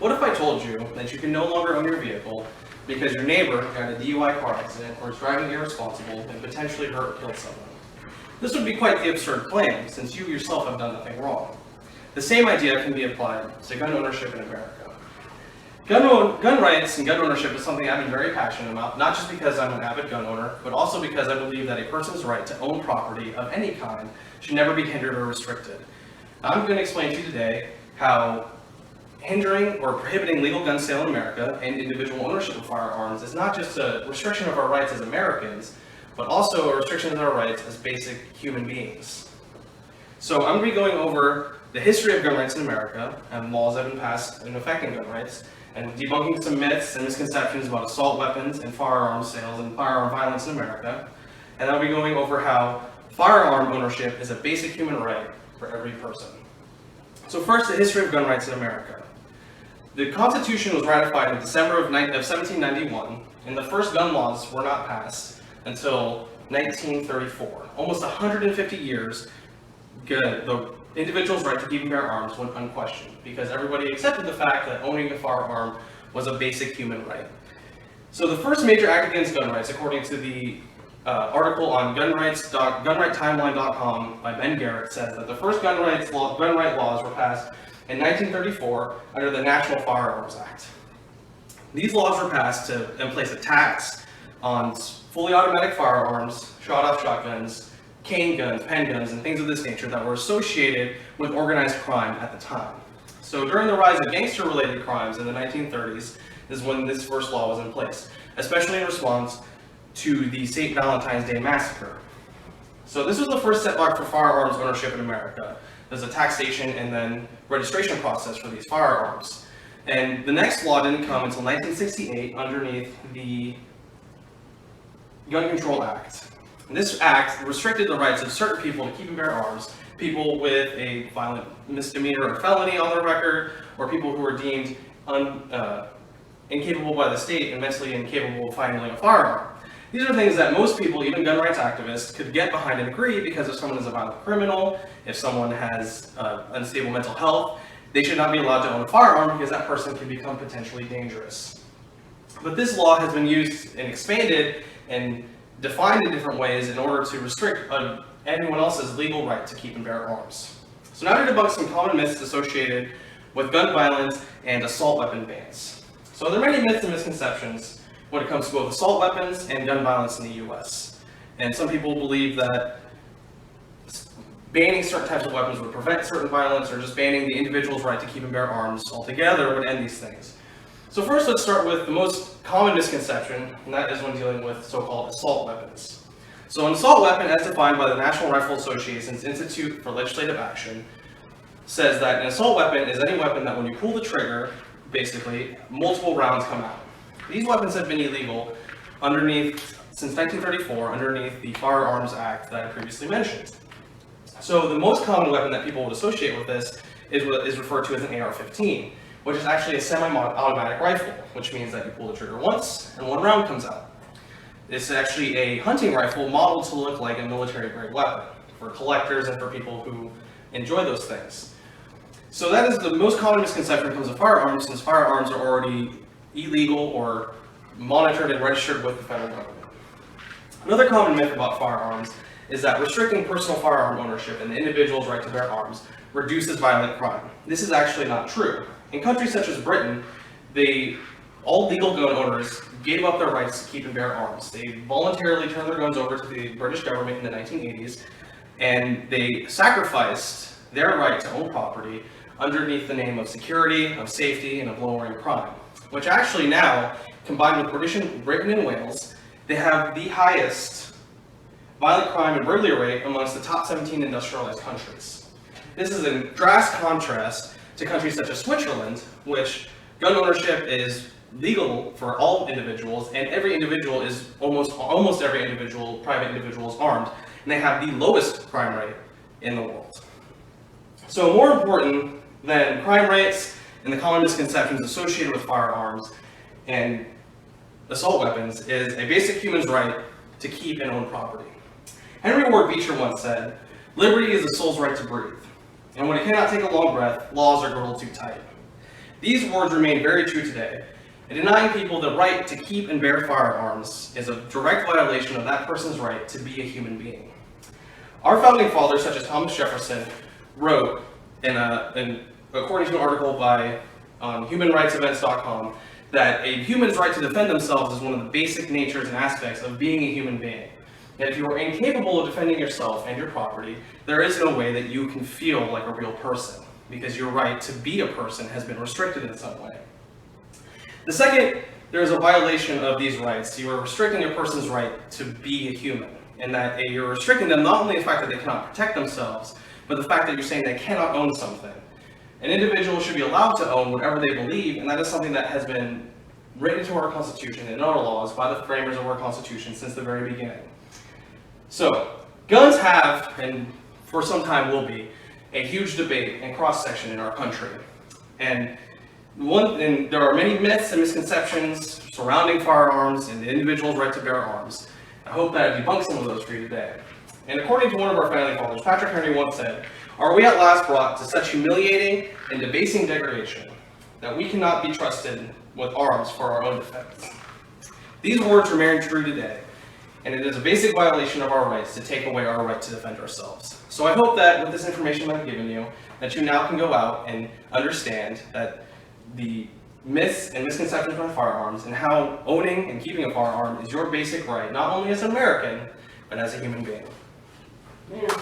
What if I told you that you can no longer own your vehicle because your neighbor got a DUI car accident or is driving irresponsible and potentially hurt or killed someone? This would be quite the absurd claim, since you yourself have done nothing wrong. The same idea can be applied to gun ownership in America. Gun rights and gun ownership is something I've been very passionate about, not just because I'm an avid gun owner, but also because I believe that a person's right to own property of any kind should never be hindered or restricted. I'm going to explain to you today how hindering or prohibiting legal gun sale in America and individual ownership of firearms is not just a restriction of our rights as Americans, but also a restriction of our rights as basic human beings. So I'm going to be going over the history of gun rights in America and laws that have been passed in affecting gun rights, and debunking some myths and misconceptions about assault weapons and firearms sales and firearm violence in America. And I'll be going over how firearm ownership is a basic human right for every person. So first, the history of gun rights in America. The Constitution was ratified in December of 1791, and the first gun laws were not passed until 1934. Almost 150 years, the individual's right to keep and bear arms went unquestioned, because everybody accepted the fact that owning a firearm was a basic human right. So the first major act against gun rights, according to the article on gunrighttimeline.com by Ben Garrett, says that the first gun right laws were passed in 1934 under the National Firearms Act. These laws were passed to place a tax on fully automatic firearms, shot-off shotguns, cane guns, pen guns, and things of this nature that were associated with organized crime at the time. So during the rise of gangster-related crimes in the 1930s is when this first law was in place, especially in response to the St. Valentine's Day Massacre. So this was the first setback for firearms ownership in America. There's a taxation and then registration process for these firearms. And the next law didn't come until 1968 underneath the Gun Control Act. This act restricted the rights of certain people to keep and bear arms, people with a violent misdemeanor or felony on their record, or people who were deemed incapable by the state and mentally incapable of handling a firearm. These are things that most people, even gun rights activists, could get behind and agree, because if someone is a violent criminal, if someone has unstable mental health, they should not be allowed to own a firearm because that person can become potentially dangerous. But this law has been used and expanded and defined in different ways in order to restrict anyone else's legal right to keep and bear arms. So now to debunk some common myths associated with gun violence and assault weapon bans. So there are many myths and misconceptions when it comes to both assault weapons and gun violence in the US. And some people believe that banning certain types of weapons would prevent certain violence, or just banning the individual's right to keep and bear arms altogether would end these things. So first, let's start with the most common misconception, and that is when dealing with so-called assault weapons. So an assault weapon, as defined by the National Rifle Association's Institute for Legislative Action, says that an assault weapon is any weapon that when you pull the trigger, basically, multiple rounds come out. These weapons have been illegal since 1934, underneath the Firearms Act that I previously mentioned. So the most common weapon that people would associate with this is what is referred to as an AR-15. Which is actually a semi-automatic rifle, which means that you pull the trigger once and one round comes out. It's actually a hunting rifle modeled to look like a military-grade weapon for collectors and for people who enjoy those things. So that is the most common misconception when it comes to firearms, since firearms are already illegal or monitored and registered with the federal government. Another common myth about firearms is that restricting personal firearm ownership and the individual's right to bear arms reduces violent crime. This is actually not true. In countries such as Britain, all legal gun owners gave up their rights to keep and bear arms. They voluntarily turned their guns over to the British government in the 1980s, and they sacrificed their right to own property underneath the name of security, of safety, and of lowering crime, which actually now, combined with Britain and Wales, they have the highest violent crime and burglary rate amongst the top 17 industrialized countries. This is in drastic contrast to countries such as Switzerland, which gun ownership is legal for all individuals, and every individual is almost every individual, private individual, is armed, and they have the lowest crime rate in the world. So more important than crime rates and the common misconceptions associated with firearms and assault weapons is a basic human's right to keep and own property. Henry Ward Beecher once said, "Liberty is the soul's right to breathe. And when it cannot take a long breath, laws are girdled too tight." These words remain very true today, and denying people the right to keep and bear firearms is a direct violation of that person's right to be a human being. Our founding fathers, such as Thomas Jefferson, wrote, according to an article by humanrightsevents.com, that a human's right to defend themselves is one of the basic natures and aspects of being a human being. And if you are incapable of defending yourself and your property, there is no way that you can feel like a real person, because your right to be a person has been restricted in some way. The second, there is a violation of these rights. You are restricting a person's right to be a human, and that you're restricting them not only the fact that they cannot protect themselves, but the fact that you're saying they cannot own something. An individual should be allowed to own whatever they believe, and that is something that has been written into our Constitution and our laws by the framers of our Constitution since the very beginning. So, guns have, and for some time will be, a huge debate and cross-section in our country. And there are many myths and misconceptions surrounding firearms and the individual's right to bear arms. I hope that I debunked some of those for you today. And according to one of our founding fathers, Patrick Henry once said, "Are we at last brought to such humiliating and debasing degradation that we cannot be trusted with arms for our own defense?" These words remain true today, and it is a basic violation of our rights to take away our right to defend ourselves. So I hope that with this information I've given you, that you now can go out and understand that the myths and misconceptions about firearms and how owning and keeping a firearm is your basic right, not only as an American, but as a human being. Yeah.